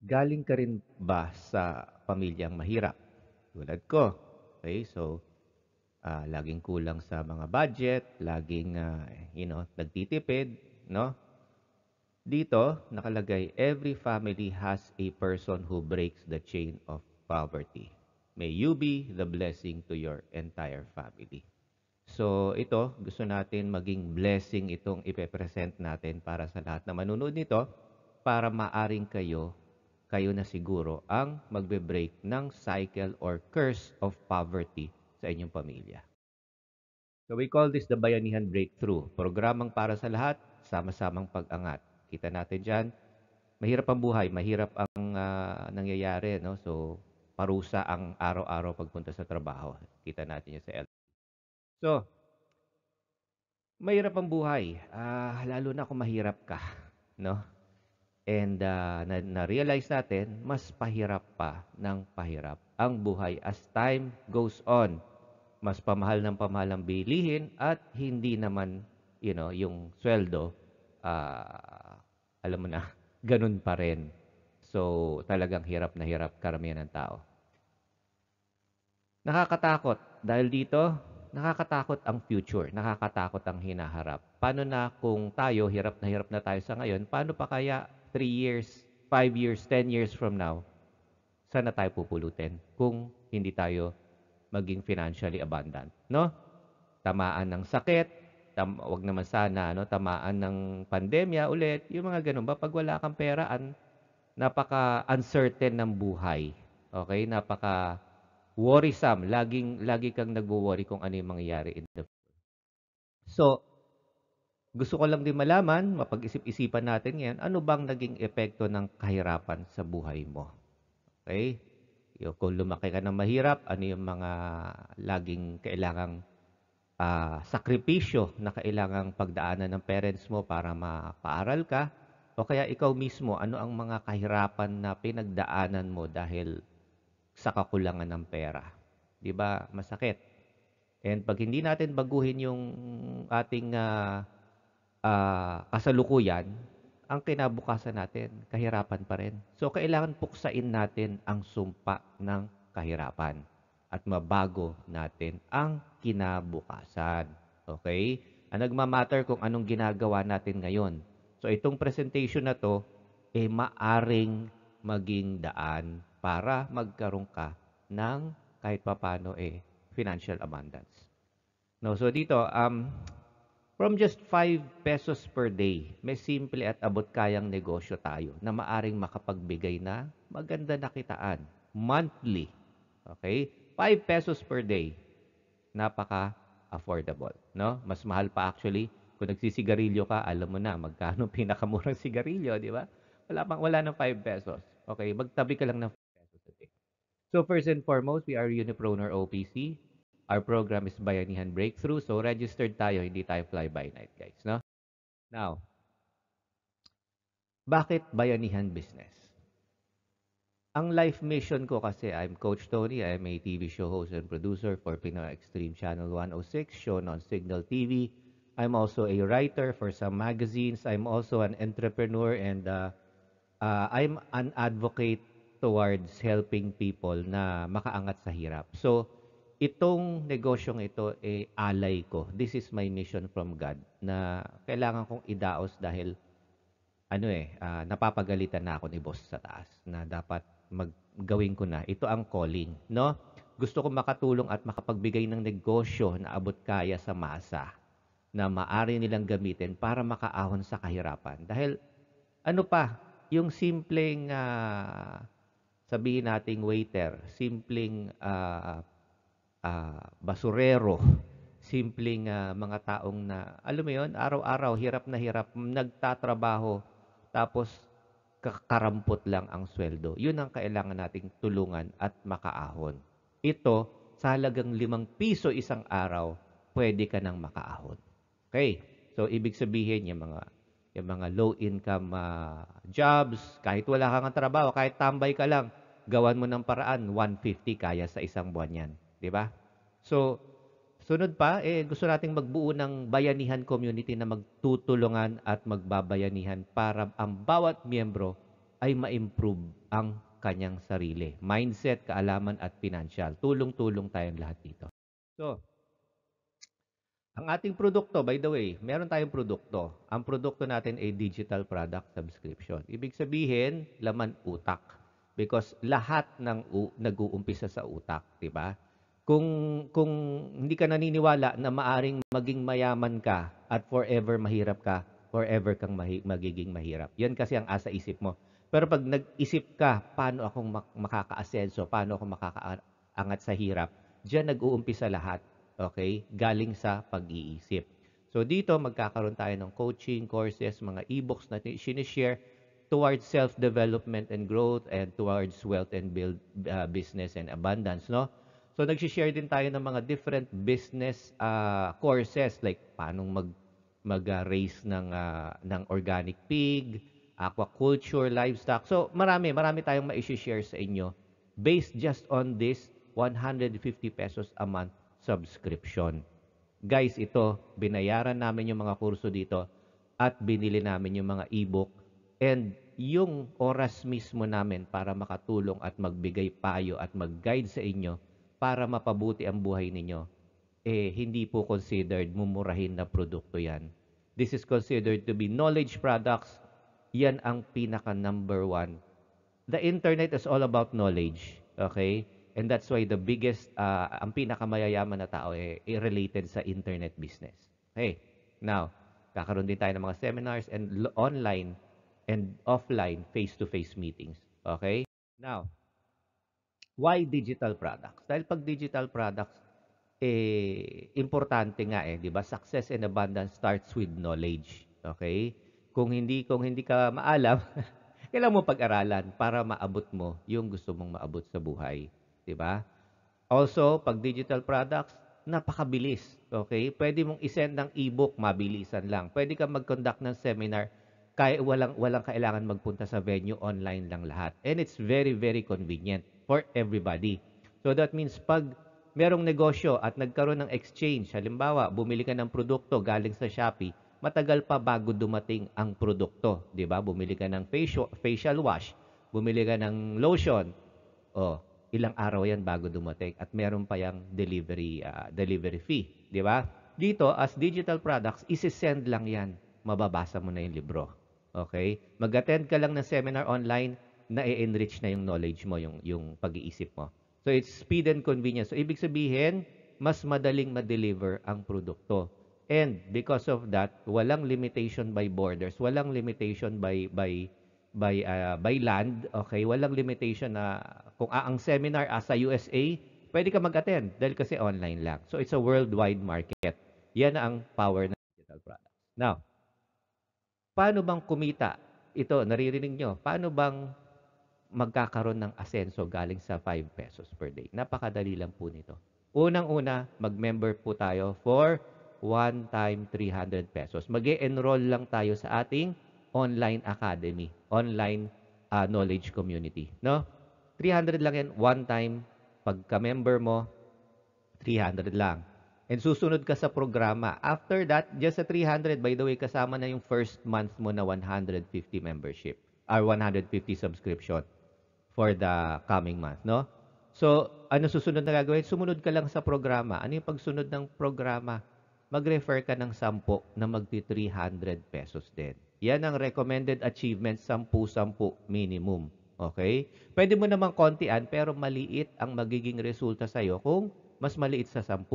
Galing ka rin ba sa pamilyang mahirap? Tulad ko. Okay, so laging kulang sa mga budget, laging nagtitipid, no? Dito nakalagay, every family has a person who breaks the chain of poverty. May you be the blessing to your entire family. So ito, gusto natin maging blessing itong ipepresent natin para sa lahat na manunod nito para maaring kayo na siguro ang magbe-break ng cycle or curse of poverty sa inyong pamilya. So we call this the Bayanihan Breakthrough. Programang para sa lahat, sama-samang pag-angat. Kita natin dyan, mahirap ang buhay, mahirap ang nangyayari. No? So parusa ang araw-araw pagpunta sa trabaho. Kita natin yan sa L. So, mahirap ang buhay, lalo na kung mahirap ka, no? And na-realize natin, mas pahirap pa ng pahirap ang buhay as time goes on. Mas pamahal ng pamahal ang bilihin at hindi naman, yung sweldo, alam mo na, ganun pa rin. So, talagang hirap na hirap karamihan ng tao. Nakakatakot. Dahil dito, nakakatakot ang future. Nakakatakot ang hinaharap. Paano na kung tayo, hirap na tayo sa ngayon, paano pa kaya 3 years, 5 years, 10 years from now, saan na tayo pupulutin kung hindi tayo maging financially abundant, no? Tamaan ng sakit, wag naman sana, no, tamaan ng pandemya ulit, yung mga ganun ba, pag wala kang pera, napaka-uncertain ng buhay. Okay? Napaka-worrisome. Lagi kang nagwo-worry kung ano yung mangyayari in the future. So, gusto ko lang din malaman, mapag-isip-isipan natin ngayon, ano bang naging epekto ng kahirapan sa buhay mo? Okay? Kung lumaki ka ng mahirap, ano yung mga laging kailangang sakripisyo na kailangang pagdaanan ng parents mo para mapaaral ka? O kaya ikaw mismo, ano ang mga kahirapan na pinagdaanan mo dahil sa kakulangan ng pera? 'Di ba? Masakit. And pag hindi natin baguhin yung ating kasalukuyan, ang kinabukasan natin, kahirapan pa rin. So, kailangan puksain natin ang sumpa ng kahirapan at mabago natin ang kinabukasan. Okay? Ang nagmamatter kung anong ginagawa natin ngayon. So, itong presentation na to, maaring maging daan para magkaroon ka ng kahit papano financial abundance. No, so dito, from just 5 pesos per day, may simple at abot kayang negosyo tayo na maaring makapagbigay na maganda na kitaan monthly. Okay? 5 pesos per day. Napaka-affordable, no? Mas mahal pa actually kung nagsisigarilyo ka, alam mo na magkano pinakamurang sigarilyo, di ba? Wala ng 5 pesos. Okay, magtabi ka lang ng 5 pesos a day. So first and foremost, we are Unipreneur OPC. Our program is Bayanihan Breakthrough. So registered tayo, hindi tayo fly-by-night, guys. No? Now, bakit Bayanihan Business? Ang life mission ko kasi, I'm Coach Tony. I'm a TV show host and producer for Pinoy Extreme Channel 106, shown on Signal TV. I'm also a writer for some magazines. I'm also an entrepreneur and I'm an advocate towards helping people na makaangat sa hirap. So, itong negosyong ito, alay ko. This is my mission from God na kailangan kong idaos dahil napapagalitan na ako ni boss sa taas na dapat maggawin ko na. Ito ang calling, no? Gusto ko makatulong at makapagbigay ng negosyo na abot kaya sa masa na maari nilang gamitin para makaahon sa kahirapan. Dahil ano pa, yung simpleng sabihin nating waiter, simpleng basurero, simpleng mga taong na, alam mo yon, araw-araw, hirap na hirap, nagtatrabaho, tapos kakarampot lang ang sweldo. Yun ang kailangan nating tulungan at makaahon. Ito, sa halagang 5 piso isang araw, pwede ka nang makaahon. Okay? So, ibig sabihin, yung mga low-income jobs, kahit wala kang trabaho, kahit tambay ka lang, gawan mo ng paraan, 150 kaya sa isang buwan yan. Di ba? So, sunod pa, gusto nating magbuo ng bayanihan community na magtutulungan at magbabayanihan para ang bawat miyembro ay ma-improve ang kanyang sarili. Mindset, kaalaman at financial. Tulong-tulong tayong lahat dito. So, ang ating produkto, by the way, meron tayong produkto. Ang produkto natin ay digital product subscription. Ibig sabihin, laman utak. Because lahat ng nag-uumpisa sa utak, di ba? Kung hindi ka naniniwala na maaring maging mayaman ka at forever mahirap ka, forever kang magiging mahirap. Yan kasi ang asa isip mo. Pero pag nag-isip ka, paano akong makaka-asenso, paano ako makakaangat sa hirap, diyan nag-uumpisa lahat. Okay? Galing sa pag-iisip. So dito, magkakaroon tayo ng coaching, courses, mga e-books na sinishare towards self-development and growth and towards wealth and build business and abundance, no? So nag-share din tayo ng mga different business courses like paano mag-raise ng organic pig, aquaculture, livestock. So marami tayong ma-share sa inyo based just on this 150 pesos a month subscription. Guys, ito, binayaran namin yung mga kurso dito at binili namin yung mga e-book and yung oras mismo namin para makatulong at magbigay payo at mag-guide sa inyo para mapabuti ang buhay ninyo, hindi po considered mumurahin na produkto yan. This is considered to be knowledge products. Yan ang pinaka number one. The internet is all about knowledge. Okay? And that's why the biggest, ang pinakamayayaman na tao related sa internet business. Okay, now, kakaroon din tayo ng mga seminars and online and offline face-to-face meetings. Okay? Now, why digital products? Dahil pag digital products, importante nga di ba? Success and abundance starts with knowledge. Okay? Kung hindi ka maalam, kailangan mo pag-aralan para maabot mo yung gusto mong maabot sa buhay. Diba? Also, pag digital products, napakabilis. Okay? Pwede mong isend ng e-book, mabilisan lang. Pwede kang mag-conduct ng seminar, kaya walang kailangan magpunta sa venue, online lang lahat. And it's very, very convenient for everybody. So that means pag merong negosyo at nagkaroon ng exchange, halimbawa, bumili ka ng produkto galing sa Shopee, matagal pa bago dumating ang produkto. Diba? Bumili ka ng facial wash, bumili ka ng lotion, ilang araw yan bago dumating at meron pa yung delivery fee, di ba? Dito, as digital products, isi-send lang yan. Mababasa mo na yung libro. Okay? Mag-attend ka lang ng seminar online, na-enrich na yung knowledge mo, yung pag-iisip mo. So, it's speed and convenience. So, ibig sabihin, mas madaling ma-deliver ang produkto. And because of that, walang limitation by borders, walang limitation by land, okay? Walang limitation na kung ang seminar sa USA, pwede ka mag-attend dahil kasi online lang. So it's a worldwide market. Yan ang power ng digital products. Now, paano bang kumita? Ito, naririnig nyo, paano bang magkakaroon ng asenso galing sa 5 pesos per day? Napakadali lang po nito. Unang-una, mag-member po tayo for one time 300 pesos. Mag-e-enroll lang tayo sa ating online academy, online knowledge community, no? 300 lang yan, one time, pagka-member mo, 300 lang. And susunod ka sa programa. After that, just sa 300, by the way, kasama na yung first month mo na 150 membership, or 150 subscription for the coming month, no? So, ano susunod na gagawin? Sumunod ka lang sa programa. Ano yung pagsunod ng programa? Mag-refer ka ng 10 na magti 300 pesos din. Yan ang recommended achievement, 10-10 minimum. Okay? Pwede mo namang kontian, pero maliit ang magiging resulta sa'yo kung mas maliit sa 10.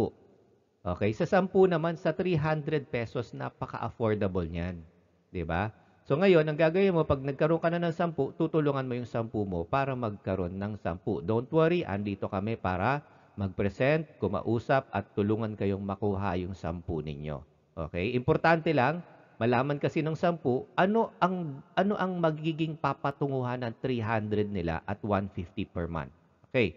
Okay? Sa 10 naman, sa 300 pesos, napaka-affordable niyan. Diba? So ngayon, ang gagawin mo, pag nagkaroon ka na ng 10, tutulungan mo yung 10 mo para magkaroon ng 10. Don't worry, andito kami para mag-present, kumausap, at tulungan kayong makuha yung 10 ninyo. Okay? Importante lang, malaman kasi ng 10, ano ang magiging papatunguhan ng 300 nila at 150 per month. Okay.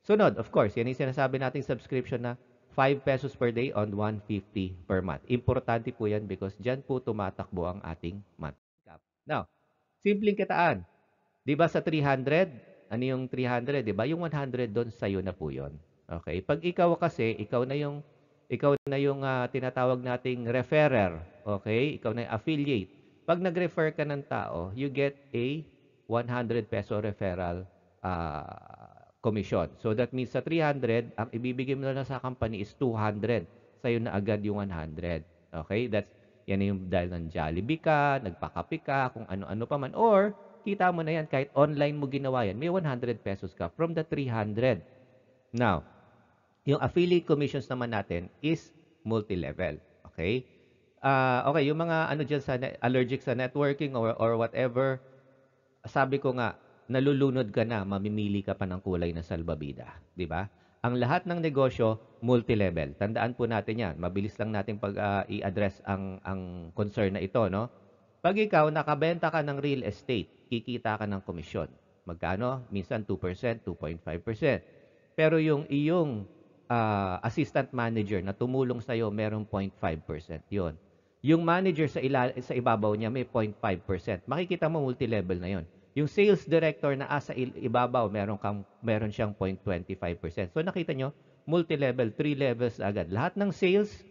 Sunod, of course, yan yung sinasabi nating subscription na 5 pesos per day on 150 per month. Importante po yan because dyan po tumatakbo ang ating monthly cap. Now, simpleng kitaan. Di ba sa 300, ano yung 300? Di ba? Yung 100 doon sa'yo na po yun. Okay? Pag ikaw kasi, ikaw na yung tinatawag nating referrer. Okay? Ikaw na yung affiliate. Pag nag-refer ka ng tao, you get a 100 peso referral commission. So that means sa 300, ang ibibigay mo na sa company is 200. Sa'yo na agad yung 100. Okay? Yan yung dahil ng Jollibee ka, nagpakape ka, kung ano-ano pa man. Or, kita mo na yan, kahit online mo ginawa yan, may 100 pesos ka from the 300. Now, yung affiliate commissions naman natin is multi-level. Okay? Okay, yung mga ano dyan sa allergic sa networking or whatever, sabi ko nga, nalulunod ka na, mamimili ka pa ng kulay na salbabida. Di ba? Ang lahat ng negosyo, multi-level. Tandaan po natin yan. Mabilis lang natin i-address ang concern na ito. No? Pag ikaw, nakabenta ka ng real estate, kikita ka ng komisyon. Magkano? Minsan 2%, 2.5%. Pero yung iyong assistant manager na tumulong sa'yo, merong 0.5% yon. Yung manager sa ibabaw niya may 0.5%. Makikita mo multi-level na yon. Yung sales director na sa ibabaw, meron siyang 0.25%. So nakita nyo, multi-level, 3 levels agad. Lahat ng sales,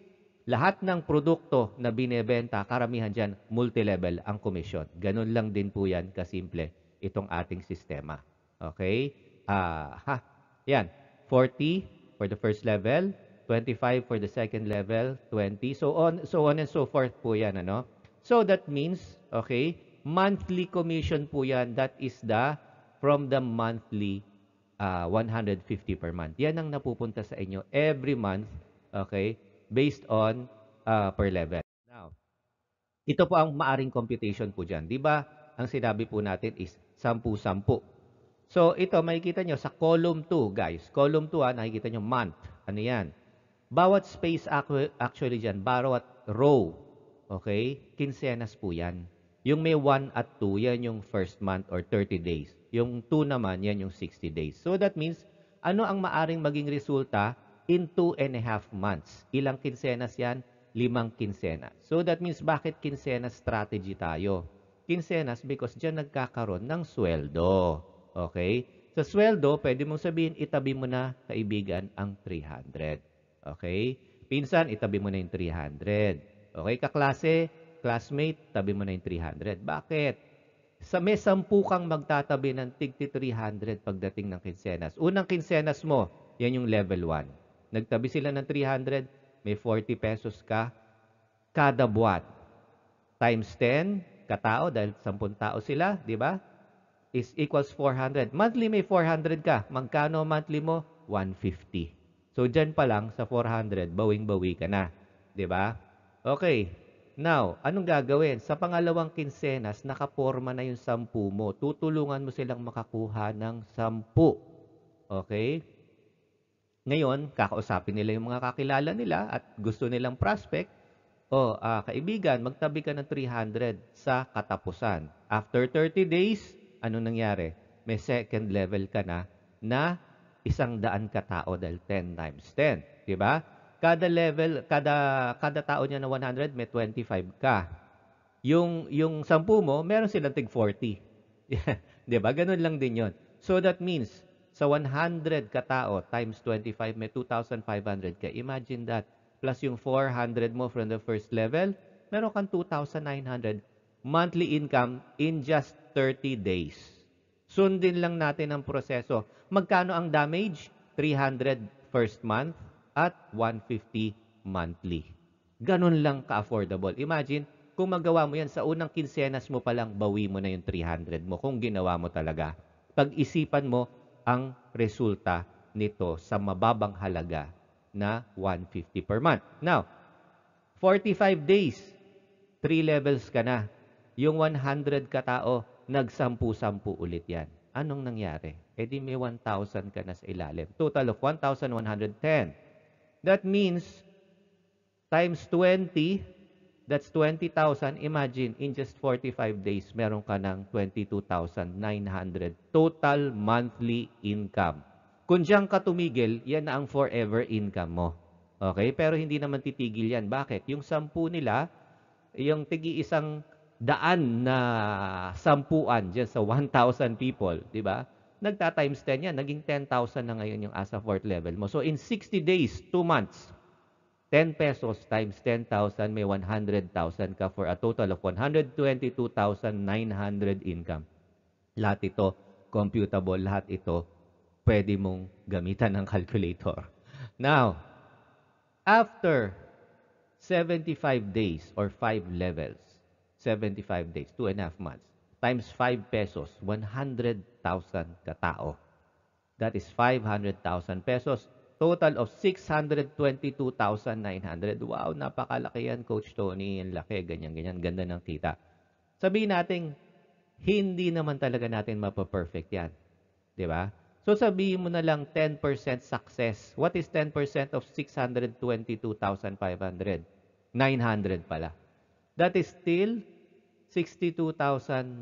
lahat ng produkto na binebenta, karamihan dyan, multi-level ang komisyon. Ganun lang din po yan kasimple itong ating sistema. Okay? Yan. 40 for the first level, 25 for the second level, 20, so on and so forth po yan, ano? So that means, okay, monthly commission po yan, that is from the monthly 150 per month. Yan ang napupunta sa inyo every month, okay, based on per level. Now, ito po ang maaring computation po dyan. Di ba, ang sinabi po natin is 10-10. So, ito, makikita nyo sa column 2, guys. Column 2, nakikita nyo month. Ano yan? Bawat space actually dyan, bawat row, okay, kinsenas po yan. Yung may 1 at 2, yan yung first month or 30 days. Yung 2 naman, yan yung 60 days. So that means, ano ang maaring maging resulta in 2.5 months? Ilang kinsenas yan? 5 kinsenas. So that means, bakit kinsenas strategy tayo? Kinsenas because dyan nagkakaroon ng sweldo. Okay? Sa sweldo, pwede mong sabihin, itabi mo na, kaibigan, ang 300. Okay? Pinsan, itabi mo na yung 300. Okay, kaklase, classmate, tabi mo na yung 300. Bakit? May 10 kang magtatabi ng tigti 300 pagdating ng kinsenas. Unang kinsenas mo, yan yung level 1. Nagtabi sila ng 300, may 40 pesos ka kada buwan. Times 10, katao, dahil 10 tao sila, di ba? Is equals 400. Monthly may 400 ka. Magkano monthly mo? 150. So, dyan pa lang sa 400, bawing-bawi ka na. Diba? Okay. Now, anong gagawin? Sa pangalawang kinsenas, nakaporma na yung 10 mo. Tutulungan mo silang makakuha ng 10. Okay? Ngayon, kakausapin nila yung mga kakilala nila at gusto nilang prospect. Kaibigan, magtabi ka ng 300 sa katapusan. After 30 days, anong nangyari? May second level ka na 100 katao dahil 10 times 10. Diba? Kada level, kada tao niya na 100, may 25 ka. Yung 10 mo, meron silang tig 40. Diba? Ganun lang din yon. So that means, sa 100 katao times 25, may 2,500 ka. Imagine that. Plus yung 400 mo from the first level, meron kang 2,900 monthly income in just 30 days. Sundin lang natin ang proseso. Magkano ang damage? 300 first month at 150 monthly. Ganun lang ka-affordable. Imagine, kung magawa mo yan, sa unang kinsenas mo palang, bawi mo na yung 300 mo kung ginawa mo talaga. Pag-isipan mo ang resulta nito sa mababang halaga na 150 per month. Now, 45 days, 3 levels ka na. Yung 100 katao, nag-10-10 ulit yan. Anong nangyari? Di may 1,000 ka na sa ilalim. Total of 1,110. That means, times 20, that's 20,000. Imagine, in just 45 days, meron ka ng 22,900 total monthly income. Kung diyan ka tumigil, yan na ang forever income mo. Okay? Pero hindi naman titigil yan. Bakit? Yung 10 nila, yung tigi-isang daan na 10 dyan sa 1,000 people, di ba? Nagta-times 10 yan. Naging 10,000 na ngayon yung asa 4th level mo. So, in 60 days, 2 months, 10 pesos times 10,000, may 100,000 ka for a total of 122,900 income. Lahat ito computable, lahat ito pwede mong gamitan ng calculator. Now, after 75 days or 5 levels, 75 days, 2.5 months, times 5 pesos, 100,000 katao. That is 500,000 pesos. Total of 622,900. Wow, napakalaki yan, Coach Tony. Ang laki, ganyan-ganyan. Ganda ng kita. Sabihin natin, hindi naman talaga natin mapaperfect yan. Di ba? So sabihin mo na lang 10% success. What is 10% of 622,500? 900 pala. That is still 62,900.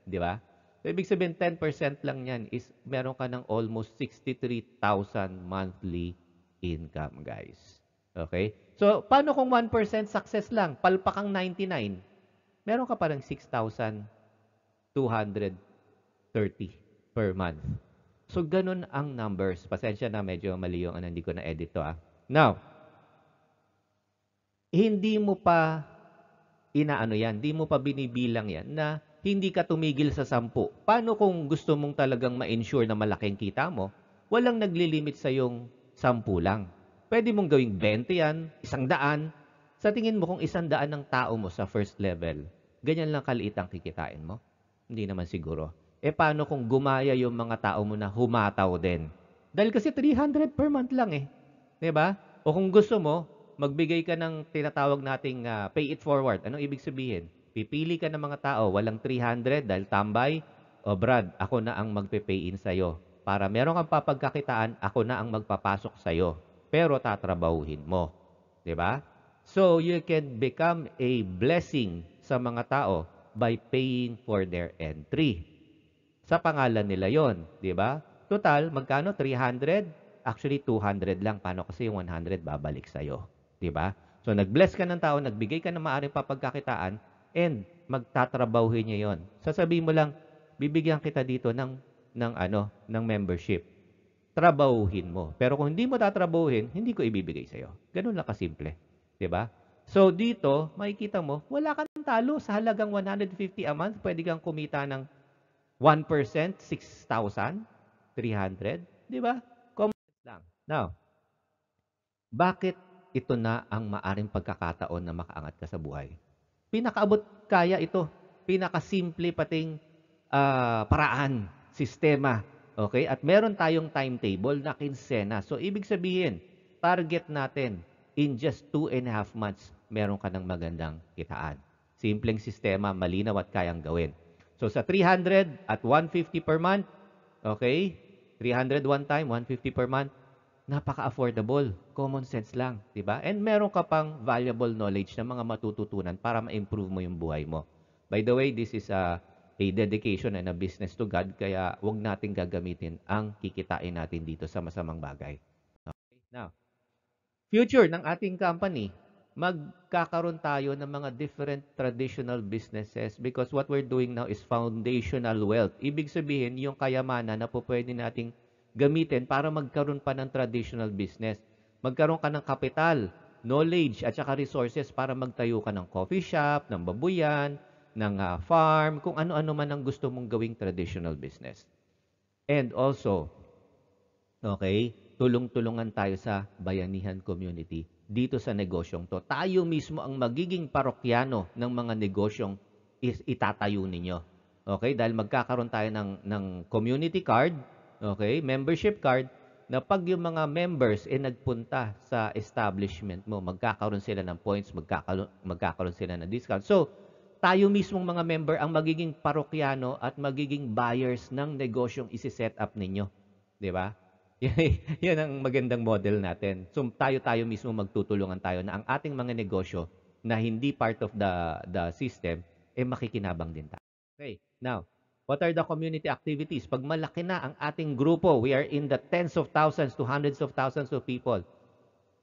Di ba? So, ibig sabihin, 10% lang yan is meron ka ng almost 63,000 monthly income, guys. Okay? So, paano kung 1% success lang? Palpakang 99. Meron ka parang 6,230 per month. So, ganun ang numbers. Pasensya na, medyo mali yung hindi ko na-edit to. Now, hindi mo pa inaano yan, hindi mo pa binibilang yan na hindi ka tumigil sa 10. Paano kung gusto mong talagang ma-ensure na malaking kita mo? Walang naglilimit sa yung 10 lang. Pwede mong gawing 20 yan, 100. Sa tingin mo kung 100 ng tao mo sa first level, ganyan lang kaliit ang kikitain mo? Hindi naman siguro. Paano kung gumaya yung mga tao mo na humataw din? Dahil kasi 300 per month lang eh. 'Di ba? O kung gusto mo, magbigay ka ng tinatawag nating pay it forward. Anong ibig sabihin? Pipili ka ng mga tao, walang 300 dahil tambay. O Brad, ako na ang magpe-pay in sa'yo. Para meron kang papagkakitaan, ako na ang magpapasok sa'yo. Pero tatrabahuhin mo. 'Di ba? So, you can become a blessing sa mga tao by paying for their entry. Sa pangalan nila yon, 'di ba? Total, magkano? 300? Actually, 200 lang. Paano kasi yung 100 babalik sa'yo? 'Di ba? So, nag-bless ka ng tao, nagbigay ka ng maaaring papagkakitaan, and magtatrabahuhin niya yon. Sasabihin mo lang, bibigyan kita dito ng membership. Trabahuhin mo. Pero kung hindi mo tatrabahuhin, hindi ko ibibigay sa'yo. Ganun lang kasimple. 'Di ba? So, dito, makikita mo, wala kang talo. Sa halagang 150 a month, pwede kang kumita ng 1%, 6,300. Di ba? Common sense lang. Now, bakit ito na ang maaring pagkakataon na makaangat ka sa buhay? Pinakaabot kaya ito. Pinakasimple pating paraan, sistema. Okay? At meron tayong timetable na kinsena. So, ibig sabihin, target natin, in just 2.5 months, meron ka ng magandang kitaan. Simpleng sistema, malinaw at kayang gawin. So, sa 300 at 150 per month, okay? 300 one time, 150 per month, napaka-affordable. Common sense lang, di ba? And meron ka pang valuable knowledge na mga matututunan para ma-improve mo yung buhay mo. By the way, this is a dedication and a business to God, kaya wag nating gagamitin ang kikitain natin dito sa masamang bagay. Okay? Now, future ng ating company, magkakaroon tayo ng mga different traditional businesses because what we're doing now is foundational wealth. Ibig sabihin, yung kayamanan na po pwede nating gamitin para magkaroon pa ng traditional business. Magkaroon ka ng kapital, knowledge, at saka resources para magtayo ka ng coffee shop, ng babuyan, ng farm, kung ano-ano man ang gusto mong gawing traditional business. And also, okay, tulong-tulungan tayo sa bayanihan community dito sa negosyong to. Tayo mismo ang magiging parokyano ng mga negosyong itatayo ninyo. Okay? Dahil magkakaroon tayo ng community card, okay, membership card, na pag yung mga members nagpunta sa establishment mo, magkakaroon sila ng points, magkakaroon sila ng discount. So, tayo mismong mga member ang magiging parokyano at magiging buyers ng negosyong isi-set up ninyo. Di ba? Yan ang magandang model natin. So, tayo mismo magtutulungan tayo na ang ating mga negosyo na hindi part of the system, makikinabang din tayo. Okay, now, what are the community activities? Pag malaki na ang ating grupo, we are in the tens of thousands to hundreds of thousands of people.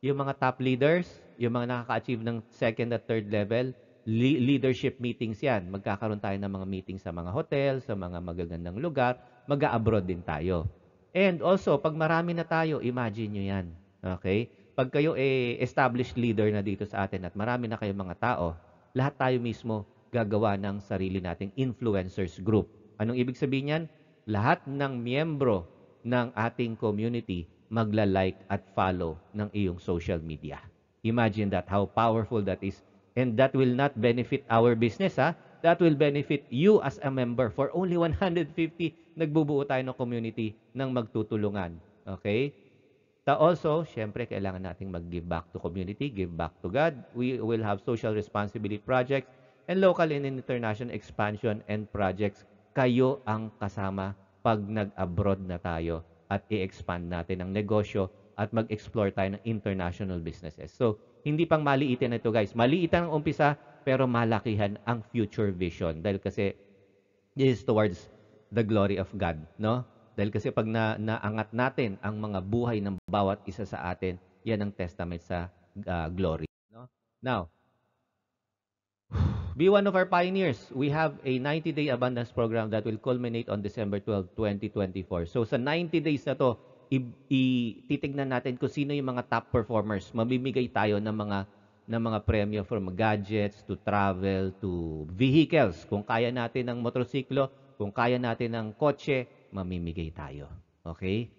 Yung mga top leaders, yung mga nakaka-achieve ng second at third level, leadership meetings yan. Magkakaroon tayo ng mga meetings sa mga hotel, sa mga magagandang lugar, mag-a-abroad din tayo. And also, pag marami na tayo, imagine nyo yan. Okay? Pag kayo established leader na dito sa atin at marami na kayong mga tao, lahat tayo mismo gagawa ng sarili nating influencers group. Anong ibig sabihin yan? Lahat ng miyembro ng ating community magla-like at follow ng iyong social media. Imagine that, how powerful that is. And that will not benefit our business, ha? That will benefit you as a member. For only 150, nagbubuo tayo ng community ng magtutulungan. Okay? Also, syempre, kailangan nating mag-give back to community, give back to God. We will have social responsibility projects and local and international expansion and projects. Kayo ang kasama pag nag-abroad na tayo at i-expand natin ang negosyo at mag-explore tayo ng international businesses. So, hindi pang maliitin na ito, guys. Maliitan ang umpisa, pero malakihan ang future vision. Dahil kasi, this is towards the glory of God, no? Dahil kasi pag naangat natin ang mga buhay ng bawat isa sa atin, yan ang testament sa glory. No? Now, be one of our pioneers. We have a 90-day abundance program that will culminate on December 12, 2024. So sa 90 days na to, titignan natin kung sino yung mga top performers. Mamimigay tayo ng mga premyo from gadgets to travel to vehicles. Kung kaya natin ng motorsiklo, kung kaya natin ng kotse, mamimigay tayo. Okay?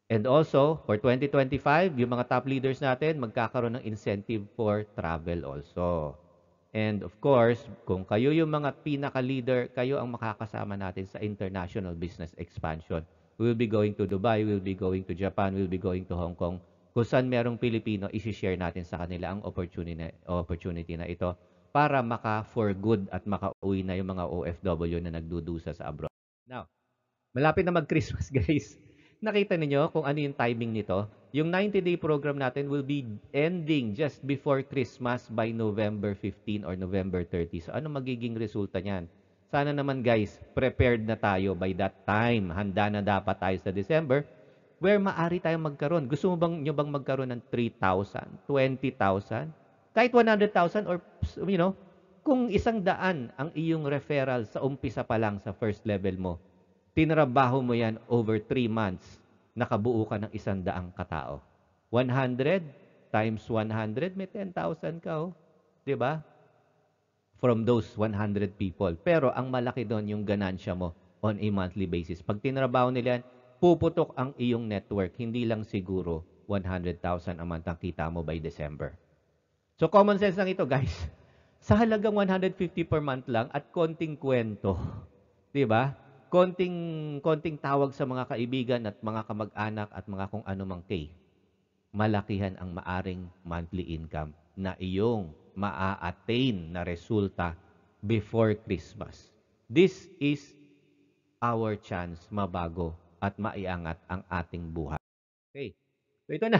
And also, for 2025, yung mga top leaders natin, magkakaroon ng incentive for travel also. And of course, kung kayo yung mga pinaka-leader, kayo ang makakasama natin sa international business expansion. We will be going to Dubai, we will be going to Japan, we will be going to Hong Kong. Kung saan merong Pilipino, isi-share natin sa kanila ang opportunity na ito para maka-for good at maka-uwi na yung mga OFW na nagdudusa sa abroad. Now, malapit na mag-Christmas, guys. Nakita niyo kung ano yung timing nito? Yung 90-day program natin will be ending just before Christmas by November 15 or November 30. So, ano magiging resulta niyan? Sana naman, guys, prepared na tayo by that time. Handa na dapat tayo sa December where maari tayong magkaroon. Gusto mo bang magkaroon ng 3,000, 20,000, kahit 100,000 or, kung 100 ang iyong referral sa umpisa pa lang sa first level mo, tinrabaho mo yan over 3 months, nakabuo ka ng 100 katao. 100 times 100, may 10,000 ka, oh. Diba? From those 100 people. Pero ang malaki doon yung ganansya mo on a monthly basis. Pag tinrabaho nila yan, puputok ang iyong network. Hindi lang siguro 100,000 a month ang kita mo by December. So common sense lang ito, guys. Sa halagang 150 per month lang at konting kwento. Diba? Konting tawag sa mga kaibigan at mga kamag-anak at mga kung ano mang kay, malakihan ang maaring monthly income na iyong maa-attain na resulta before Christmas. This is our chance mabago at maiangat ang ating buhay. Okay, so ito na.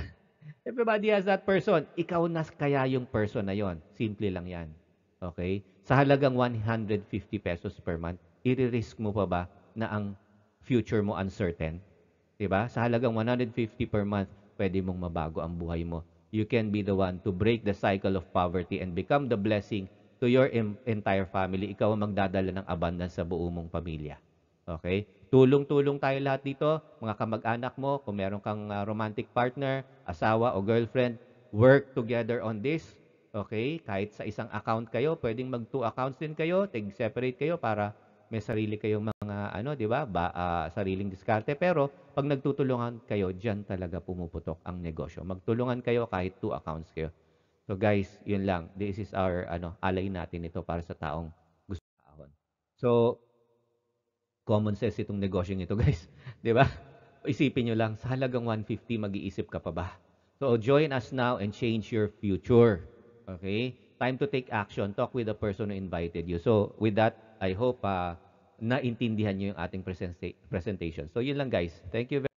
Everybody has that person. Ikaw na kaya yung person na yon. Simple lang yan. Okay? Sa halagang 150 pesos per month, i-risk mo pa ba na ang future mo uncertain? Diba? Sa halagang 150 per month, pwede mong mabago ang buhay mo. You can be the one to break the cycle of poverty and become the blessing to your entire family. Ikaw ang magdadala ng abundance sa buo mong pamilya. Okay? Tulong-tulong tayo lahat dito. Mga kamag-anak mo, kung meron kang romantic partner, asawa o girlfriend, work together on this. Okay? Kahit sa isang account kayo, pwedeng mag-2 accounts din kayo, separate kayo para may sarili kayong mga di ba? Sariling diskarte, pero pag nagtutulungan kayo, diyan talaga pumuputok ang negosyo. Magtulungan kayo kahit 2 accounts kayo. So guys, yun lang. This is our alay natin ito para sa taong gusto ahon. So common sense itong negosyo ito, guys. 'Di ba? Isipin niyo lang, sa halagang 150 mag-iisip ka pa ba? So join us now and change your future. Okay? Time to take action. Talk with the person who invited you. So with that, I hope naintindihan niyo yung ating presentation. So yun lang, guys. Thank you very